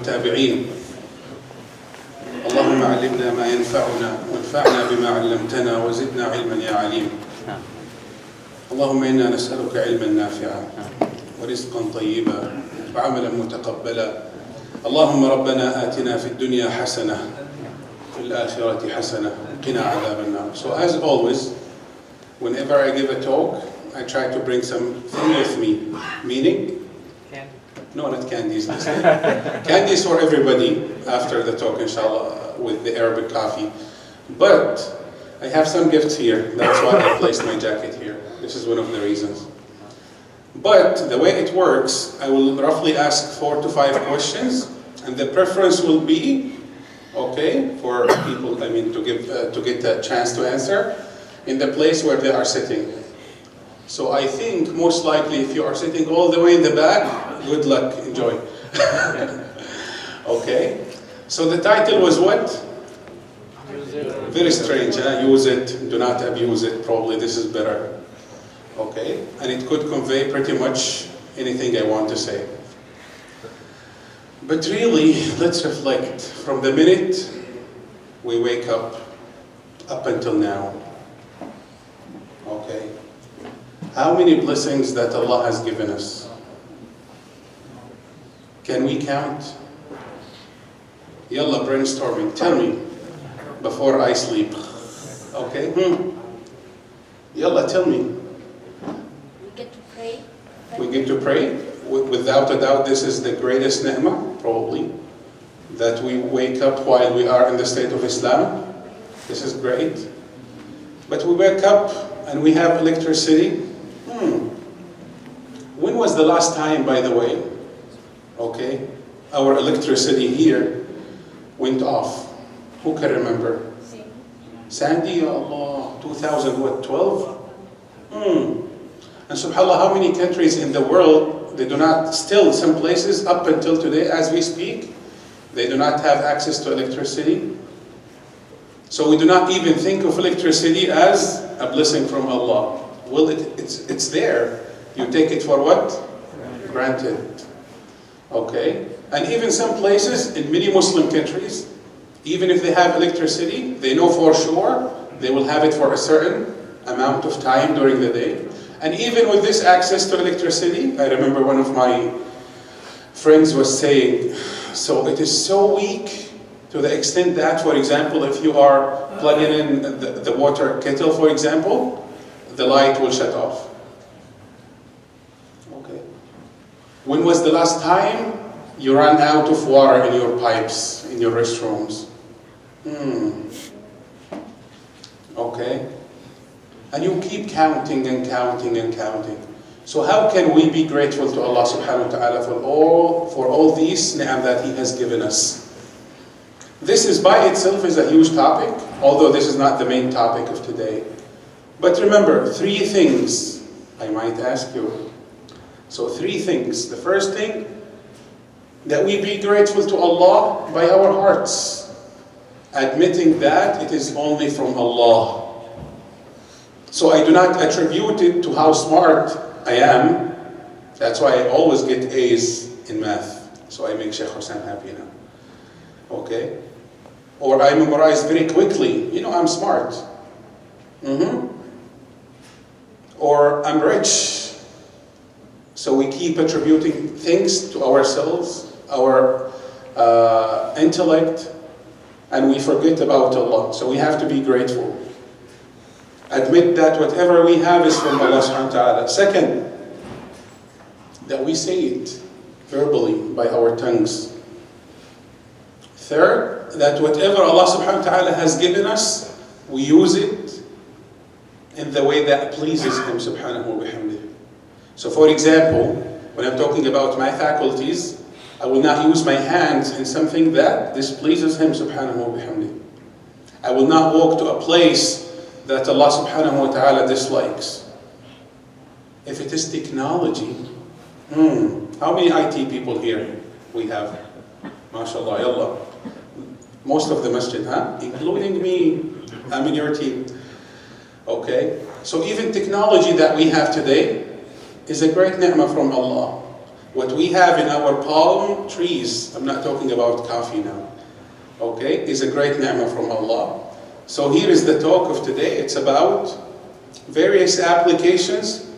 والتابعين. اللهم علمنا ما ينفعنا وانفعنا بما علمتنا وزدنا علما يا عليم. اللهم إنا نسألك علما نافعا ورزقا طيبا وعملا متقبلا. اللهم ربنا آتنا في الدنيا حسنة في الآخرة حسنة وقنا عذاب النار. So as always, whenever I give a talk, I try to bring something with me. Meaning? Candy. No, not candies. Candies for everybody after the talk, inshallah, with the Arabic coffee. But I have some gifts here. That's why I placed my jacket here. This is one of the reasons. But the way it works, I will roughly ask 4 to 5 questions, and the preference will be, okay, for people, to get a chance to answer in the place where they are sitting. So I think most likely if you are sitting all the way in the back, good luck, enjoy. Okay, so the title was what? Very strange, huh? Use it, do not abuse it, probably this is better. Okay, and it could convey pretty much anything I want to say. But really, let's reflect from the minute we wake up until now. Okay, how many blessings that Allah has given us? Can we count? Yalla, brainstorming, tell me before I sleep. Okay, Yalla, tell me. We get to pray. Without a doubt, this is the greatest ni'mah, probably, that we wake up while we are in the state of Islam. This is great. But we wake up and we have electricity. When was the last time, by the way, okay, our electricity here went off? Who can remember? Sandy, ya Allah, 2012? And subhanAllah, how many countries in the world, they do not, still some places up until today as we speak, they do not have access to electricity. So we do not even think of electricity as a blessing from Allah. Well, it's there. You take it for what? Granted. Okay? And even some places in many Muslim countries, even if they have electricity, they know for sure they will have it for a certain amount of time during the day. And even with this access to electricity, I remember one of my friends was saying, so it is so weak to the extent that, for example, if you are plugging in the water kettle, for example, the light will shut off. Okay. When was the last time you ran out of water in your pipes, in your restrooms? Okay. And you keep counting and counting and counting. So how can we be grateful to Allah subhanahu wa ta'ala for all these ni'am that He has given us? This is by itself is a huge topic, although this is not the main topic of today. But remember, 3 things I might ask you. So 3 things. The first thing, that we be grateful to Allah by our hearts, admitting that it is only from Allah. So I do not attribute it to how smart I am. That's why I always get A's in math. So I make Sheikh Hussain happy now. Okay? Or I memorize very quickly. You know, I'm smart. Or I'm rich. So we keep attributing things to ourselves, our intellect, and we forget about Allah. So we have to be grateful. Admit that whatever we have is from Allah subhanahu wa ta'ala. Second, that we say it verbally by our tongues. Third, that whatever Allah subhanahu wa ta'ala has given us, we use it in the way that pleases Him subhanahu wa bihamdih. So for example, when I'm talking about my faculties, I will not use my hands in something that displeases Him subhanahu wa bihamdih. I will not walk to a place that Allah subhanahu wa ta'ala dislikes. If it is technology, how many IT people here we have? MashaAllah, yallah. Most of the masjid, including me, I'm in your team. Okay, so even technology that we have today is a great ni'mah from Allah. What we have in our palm trees, I'm not talking about coffee now, okay, is a great ni'mah from Allah. So here is the talk of today. It's about various applications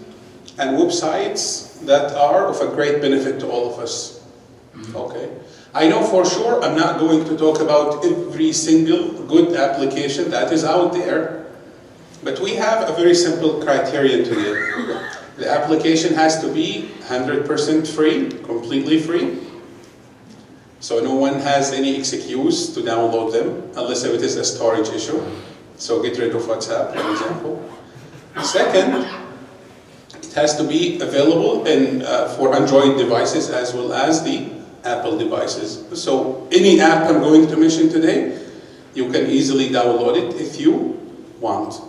and websites that are of a great benefit to all of us. Okay. I know for sure I'm not going to talk about every single good application that is out there, but we have a very simple criterion today. The application has to be 100% free, completely free. So no one has any excuse to download them, unless if it is a storage issue. So get rid of WhatsApp, for example. Second, it has to be available for Android devices as well as the Apple devices. So any app I'm going to mention today, you can easily download it if you want.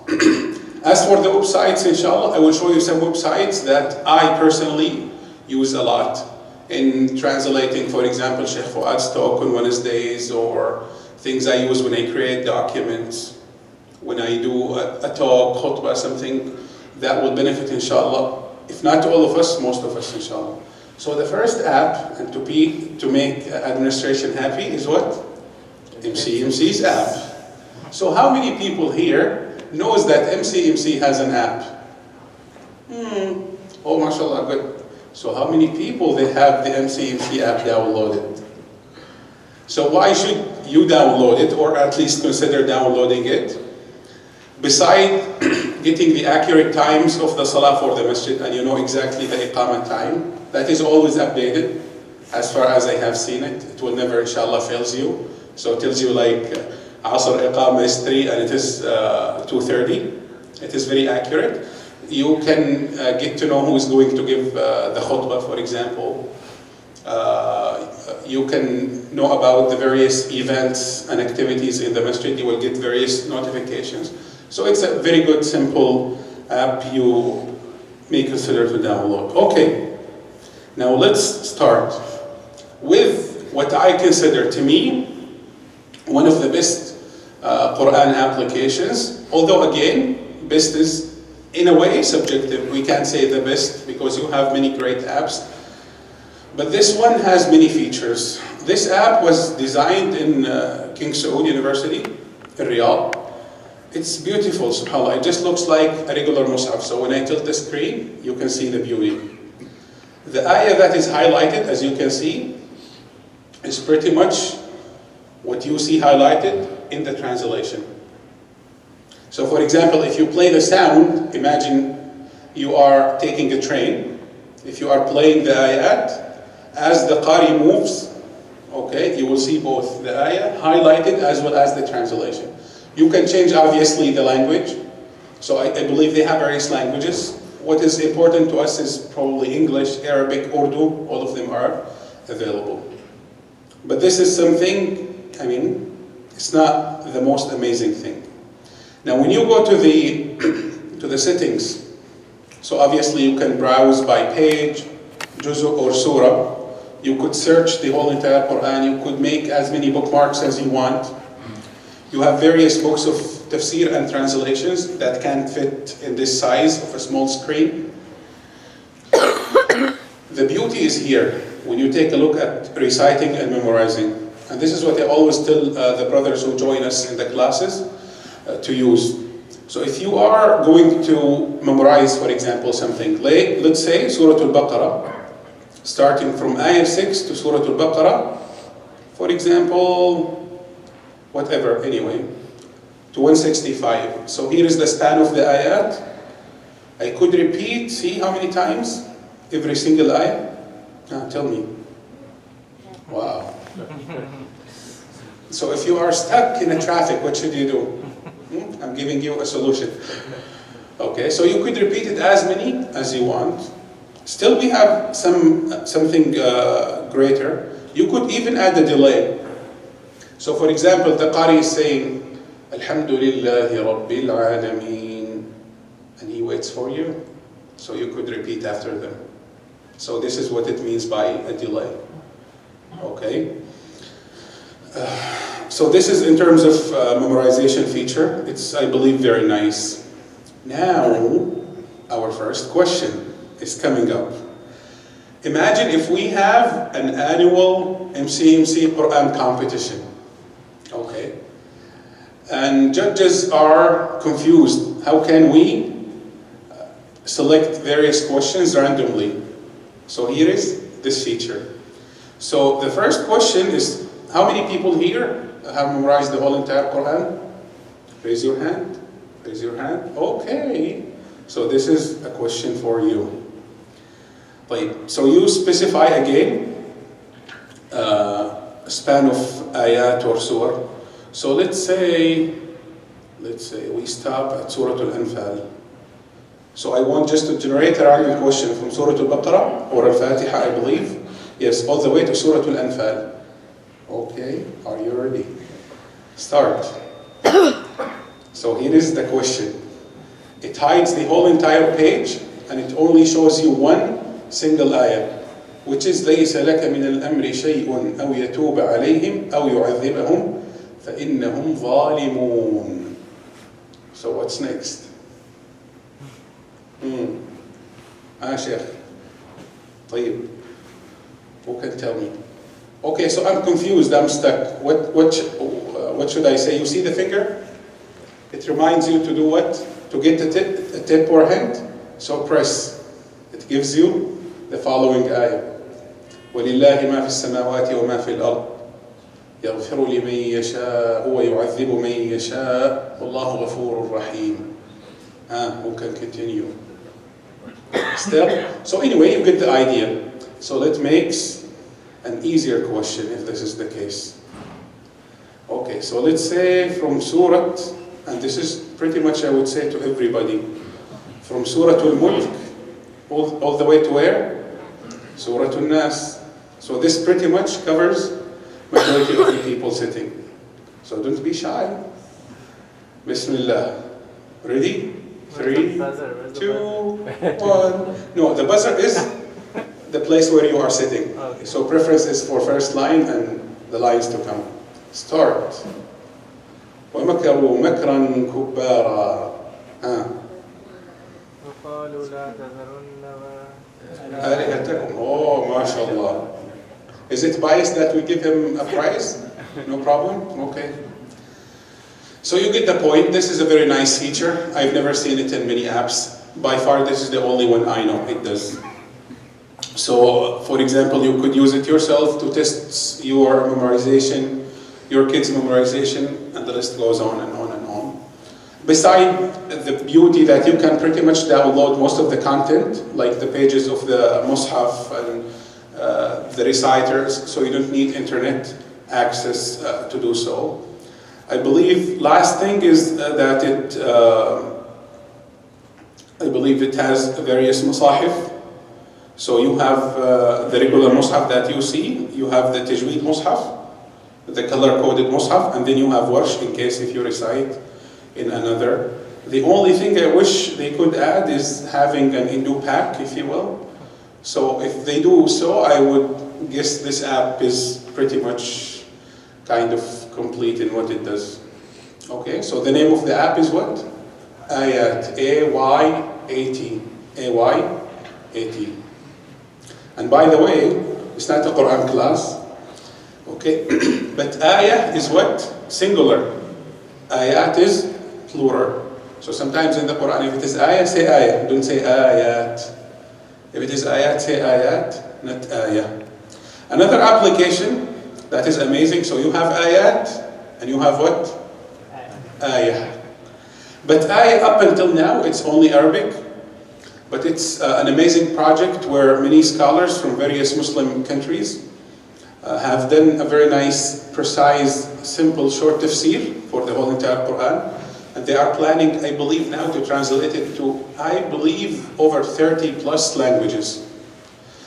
As for the websites, inshallah, I will show you some websites that I personally use a lot in translating, for example, Sheikh Fuad's talk on Wednesdays, or things I use when I create documents, when I do a talk, khutbah, something that will benefit, inshallah, if not all of us, most of us, inshallah. So the first app, and to make administration happy, is what? MCMC's app. So how many people here knows that MCMC has an app? Oh, mashallah, good. So how many people they have the MCMC app downloaded? So why should you download it, or at least consider downloading it? Besides getting the accurate times of the salah for the masjid, and you know exactly the iqamah time, that is always updated, as far as I have seen it. It will never, inshallah, fails you. So it tells you like Asr iqamah is 3 and it is 2:30. It is very accurate. You can get to know who is going to give the khutbah, for example. You can know about the various events and activities in the masjid. You will get various notifications. So it's a very good, simple app you may consider to download. Okay, now let's start with what I consider, to me, one of the best Quran applications. Although again, best is in a way subjective. We can't say the best because you have many great apps. But this one has many features. This app was designed in King Saud University in Riyadh. It's beautiful, subhanAllah. It just looks like a regular mushaf. So when I tilt the screen, you can see the beauty. The ayah that is highlighted, as you can see, is pretty much what you see highlighted in the translation. So for example, if you play the sound, imagine you are taking a train. If you are playing the ayat, as the qari moves, okay, you will see both the ayah highlighted as well as the translation. You can change, obviously, the language. So I believe they have various languages. What is important to us is probably English, Arabic, Urdu. All of them are available. But this is something, I mean, it's not the most amazing thing. Now, when you go to the settings, so obviously you can browse by page, juzu or surah. You could search the whole entire Quran. You could make as many bookmarks as you want. You have various books of tafsir and translations that can't fit in this size of a small screen. The beauty is here when you take a look at reciting and memorizing. And this is what I always tell the brothers who join us in the classes to use. So if you are going to memorize, for example, something, let's say Surah Al-Baqarah, starting from Ayah 6 to Surah Al-Baqarah, for example, whatever, anyway, to 165. So here is the span of the ayat. I could repeat, see how many times? Every single ayah? Tell me. Wow. So if you are stuck in a traffic, what should you do? I'm giving you a solution. Okay, so you could repeat it as many as you want. Still we have something greater. You could even add a delay. So for example, the Qari is saying, Alhamdulillahi Rabbil Alameen, and he waits for you. So you could repeat after them. So this is what it means by a delay. Okay? So this is in terms of memorization feature. It's, I believe, very nice. Now, our first question is coming up. Imagine if we have an annual MCMC Quran competition, okay? And judges are confused. How can we select various questions randomly? So here is this feature. So the first question is, how many people here have memorized the whole entire Quran? Raise your hand. Raise your hand. Okay. So this is a question for you. So you specify again a span of ayat or surah. So let's say we stop at Surah Al-Anfal. So I want just to generate a random question from Surah Al-Baqarah or Al-Fatiha, I believe. Yes, all the way to Surah Al-Anfal. Okay, are you ready? Start. So here is the question. It hides the whole entire page and it only shows you one single ayah, which is ليس لك من الأمر شيء أو يتوب عليهم أو يعذبهم فإنهم ظالمون. So what's next? Sheikh. طيب. Who can tell me? Okay, so I'm confused. I'm stuck. What should I say? You see the finger? It reminds you to do what? To get a tip or hint. So press. It gives you the following ayah. وَلِلَّهِ مَا فِي السَّمَاوَاتِ وَمَا فِي الْأَرْضِ يَغْفِرُ لِمَن يَشَاءُ وَيُعَذِّبُ مَن يَشَاءُ وَاللَّهُ غَفُورٌ رَحِيمٌ. Who can continue? Still? So anyway, you get the idea. So let's make an easier question if this is the case. Okay, so let's say from Surah, and this is pretty much I would say to everybody, from Surah Al-Mulk all the way to where? Surah Al-Nas. So this pretty much covers majority of the people sitting. So don't be shy. Bismillah. Ready? 3, 2, 1. No, the buzzer is the place where you are sitting. Okay. So preference is for first line and the lines to come. Start. وَمَكَرُوا مَكْرًا كُبَّارًا. وقالوا لا تذرن آلهتكم. Oh, mashallah. Is it biased that we give him a prize? No problem? Okay. So you get the point. This is a very nice feature. I've never seen it in many apps. By far, this is the only one I know it does. So, for example, you could use it yourself to test your memorization, your kids' memorization, and the list goes on and on and on. Besides the beauty that you can pretty much download most of the content, like the pages of the Mus'haf and the reciters, so you don't need internet access to do so. I believe last thing is that I believe it has various musahif. So you have the regular mushaf that you see, you have the tajweed mushaf, the color-coded mushaf, and then you have warsh in case if you recite in another. The only thing I wish they could add is having an Hindu pack, if you will. So if they do so, I would guess this app is pretty much kind of complete in what it does. Okay, so the name of the app is what? Ayat, A-Y-A-T. A-Y-A-T. And by the way, it's not a Quran class, okay? But ayah is what? Singular. Ayat is plural. So sometimes in the Quran, if it is ayah, say ayah. Don't say ayat. If it is ayat, say ayat, not ayah. Another application that is amazing. So you have ayat, and you have what? Ayah. But ayah up until now, it's only Arabic. But it's an amazing project where many scholars from various Muslim countries have done a very nice, precise, simple, short tafsir for the whole entire Quran. And they are planning, I believe now, to translate it to, I believe, over 30 plus languages.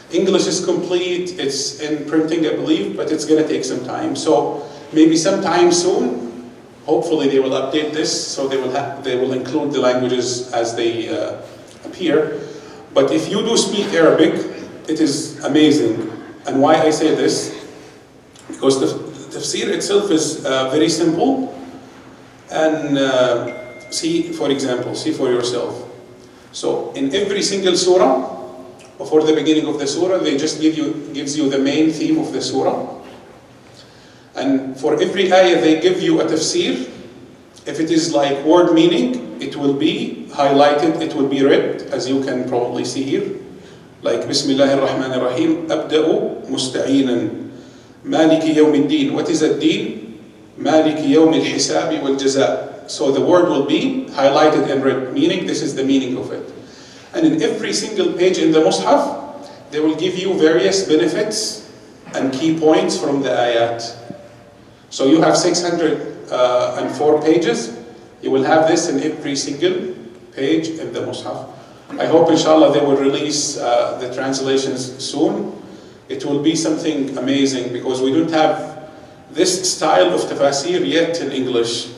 English is complete, it's in printing, I believe, but it's going to take some time. So maybe sometime soon, hopefully they will update this, so they will include the languages as they appear. But if you do speak Arabic, it is amazing. And why I say this? Because the tafsir itself is very simple. And see, for example, see for yourself. So in every single surah, before the beginning of the surah, they just gives you the main theme of the surah. And for every ayah, they give you a tafsir. If it is like word meaning, it will be highlighted, it will be read, as you can probably see here. Like, Bismillahir Rahmanir Rahim, Abda'u musta'inan, Maliki Yawmiddin. What is ad-din? Maliki Yawmil Hisabi wal Jaza. So the word will be highlighted and read, meaning this is the meaning of it. And in every single page in the Mus'haf, they will give you various benefits and key points from the ayat. So you have 604 pages. You will have this in every single page in the Mus'haf. I hope, inshallah, they will release the translations soon. It will be something amazing because we don't have this style of tafsir yet in English.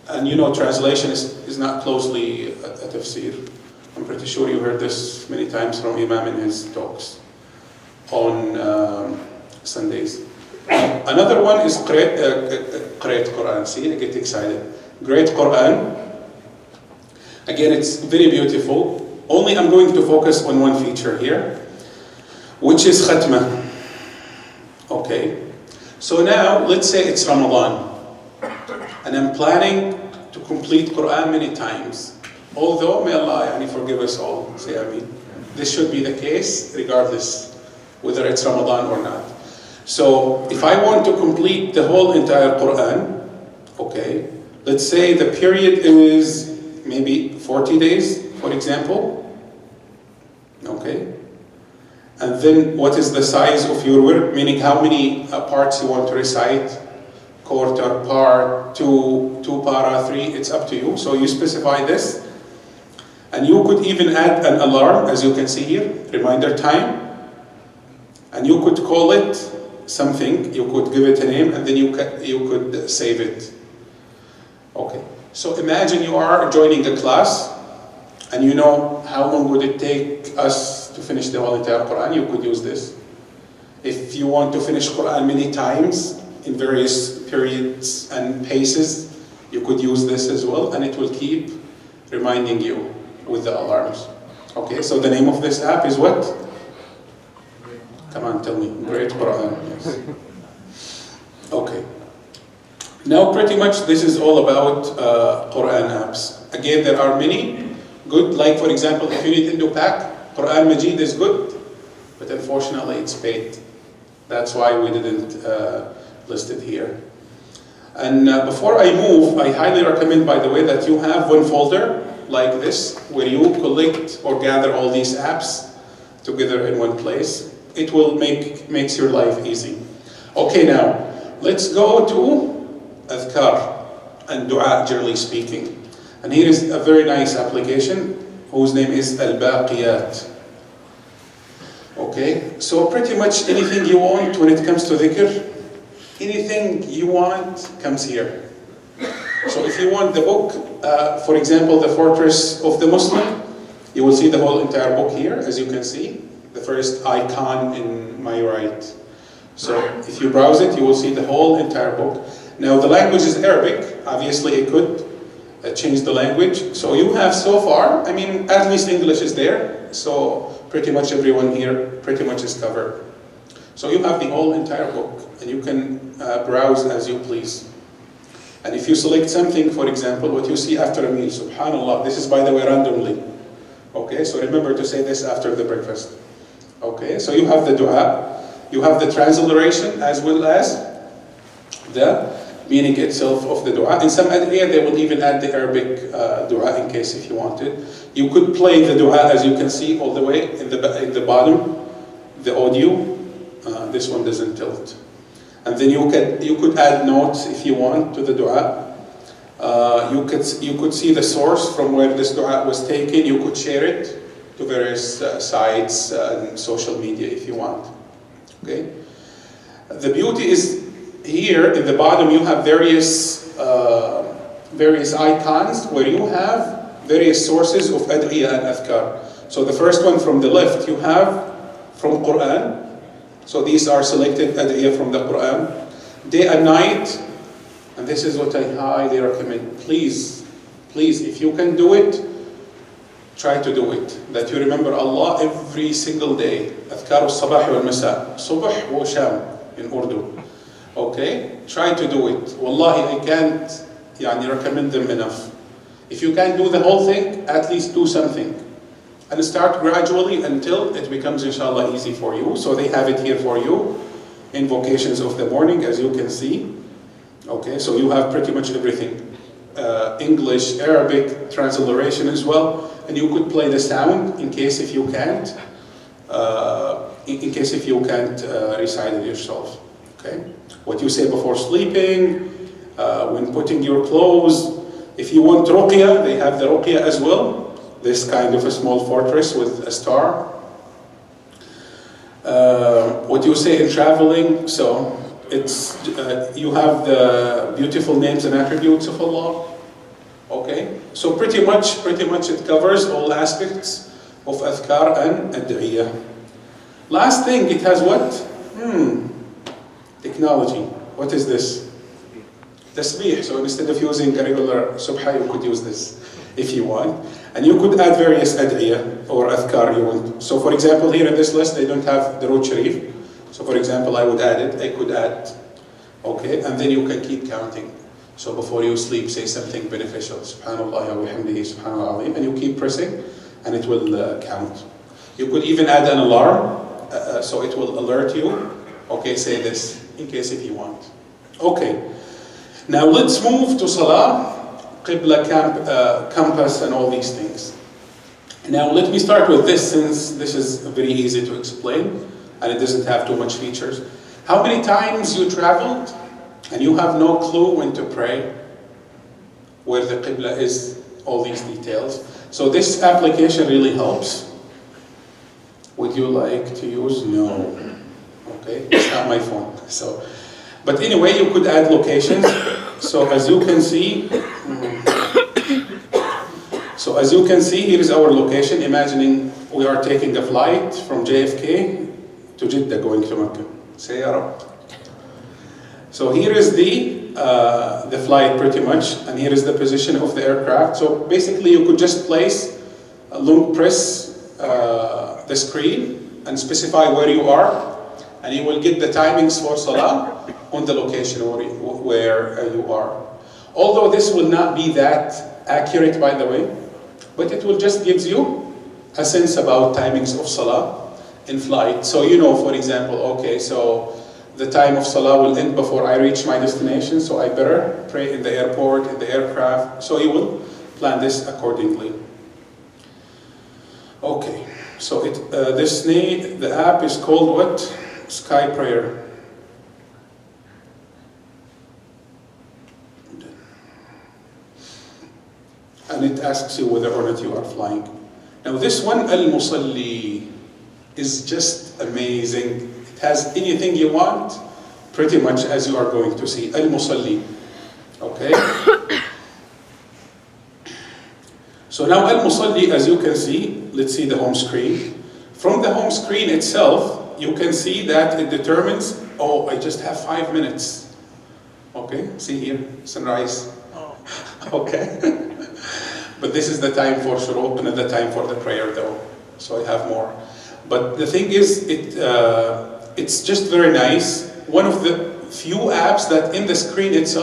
And you know, translation is not closely a tafsir. I'm pretty sure you heard this many times from Imam in his talks on Sundays. Another one is Great Quran. See, I get excited. Great Quran. Again, it's very beautiful. Only I'm going to focus on one feature here, which is Khatma. Okay. So now, let's say it's Ramadan. And I'm planning to complete Quran many times. Although, may Allah forgive us all. Say Ameen. This should be the case regardless whether it's Ramadan or not. So, if I want to complete the whole entire Quran, okay, let's say the period is maybe 40 days, for example. Okay. And then what is the size of your work? Meaning how many parts you want to recite? Quarter, part, two para, 3, it's up to you. So you specify this. And you could even add an alarm, as you can see here, reminder time. And you could call it something, you could give it a name, and then you could save it. Okay. So imagine you are joining a class, and you know how long would it take us to finish the whole entire Quran. You could use this. If you want to finish Quran many times, in various periods and paces, you could use this as well, and it will keep reminding you with the alarms. Okay, so the name of this app is what? Come on, tell me. Great Quran. Yes. Okay. Now pretty much this is all about Quran apps. Again, there are many good, like for example, if you need to do pack, Quran Majid is good, but unfortunately it's paid. That's why we didn't list it here. And before I move, I highly recommend, by the way, that you have one folder like this, where you collect or gather all these apps together in one place. It will makes your life easy. Okay, now, let's go to Adhkar and Dua, generally speaking. And here is a very nice application, whose name is Al-Baqiyat. Okay, so pretty much anything you want when it comes to dhikr, anything you want comes here. So if you want the book, for example, The Fortress of the Muslim, you will see the whole entire book here, as you can see. The first icon in my right. So if you browse it, you will see the whole entire book. Now the language is Arabic. Obviously it could change the language. So you have so far, I mean, at least English is there. So pretty much everyone here pretty much is covered. So you have the whole entire book, and you can browse as you please. And if you select something, for example, what you see after a meal, subhanallah, this is by the way randomly. Okay, so remember to say this after the breakfast. Okay, so you have the dua, you have the transliteration as well as the meaning itself of the dua. In some ad'iyah, they will even add the Arabic dua in case if you wanted. You could play the dua, as you can see all the way in the bottom, the audio. This one doesn't tilt. And then you could add notes if you want to the dua. You could see the source from where this dua was taken. You could share it to various sites and social media if you want. Okay. The beauty is here in the bottom you have various icons where you have various sources of ad'iyah and adhkar. So the first one from the left you have from Quran. So these are selected ad'iyah from the Quran. Day and night, and this is what I highly recommend. Please, if you can do it, try to do it. That you remember Allah every single day. أذكار الصباح والمساء. صبح وشام in Urdu. Okay? Try to do it. Wallahi, I can't recommend them enough. If you can't do the whole thing, at least do something. And start gradually until it becomes, inshallah, easy for you. So they have it here for you. Invocations of the morning, as you can see. Okay, so you have pretty much everything. English, Arabic, transliteration as well. And you could play the sound in case if you can't. In case if you can't recite it yourself. Okay? What you say before sleeping, when putting your clothes. If you want ruqya, they have the ruqya as well. This kind of a small fortress with a star. What you say in traveling, so it's you have the beautiful names and attributes of Allah. Okay, so pretty much it covers all aspects of adhkar and ad'iyah. Last thing, it has what? Technology. What is this? Tasbih. So instead of using a regular subha, you could use this if you want. And you could add various ad'iyah or adhkar you want. So for example, here in this list, they don't have the Durood Sharif. So for example, I would add it. I could add, okay, and then you can keep counting. So before you sleep, say something beneficial. Subhanallah wa bihamdihi, subhanallah azim, and you keep pressing, and it will count. You could even add an alarm, so it will alert you. Okay, say this, in case if you want. Okay, now let's move to Salah, Qibla, compass, and all these things. Now let me start with this, since this is very easy to explain, and it doesn't have too much features. How many times you traveled, and you have no clue when to pray, where the Qibla is, all these details. So this application really helps. Would you like to use? No. Okay, it's not my phone. So, but anyway, you could add locations. So as you can see, here is our location. Imagining we are taking a flight from JFK to Jeddah going to Mecca. Say Ya Rab. So here is the flight pretty much, and here is the position of the aircraft. So basically you could just press the screen and specify where you are, and you will get the timings for Salah on the location where you are. Although this will not be that accurate, by the way, but it will just gives you a sense about timings of Salah in flight. So you know, for example, okay, so the time of Salah will end before I reach my destination, so I better pray in the airport, in the aircraft. So you will plan this accordingly. Okay, so the app is called what? Sky Prayer. And it asks you whether or not you are flying. Now this one, Al-Musalli, is just amazing. It has anything you want, pretty much as you are going to see. Al-Musalli. Okay? So now Al-Musalli, as you can see, let's see the home screen. From the home screen itself, you can see that it determines, oh, I just have 5 minutes. Okay, see here, sunrise. Okay. But this is the time for shuruq, and the time for the prayer though. So I have more. But the thing is, it's just very nice. One of the few apps that in the screen itself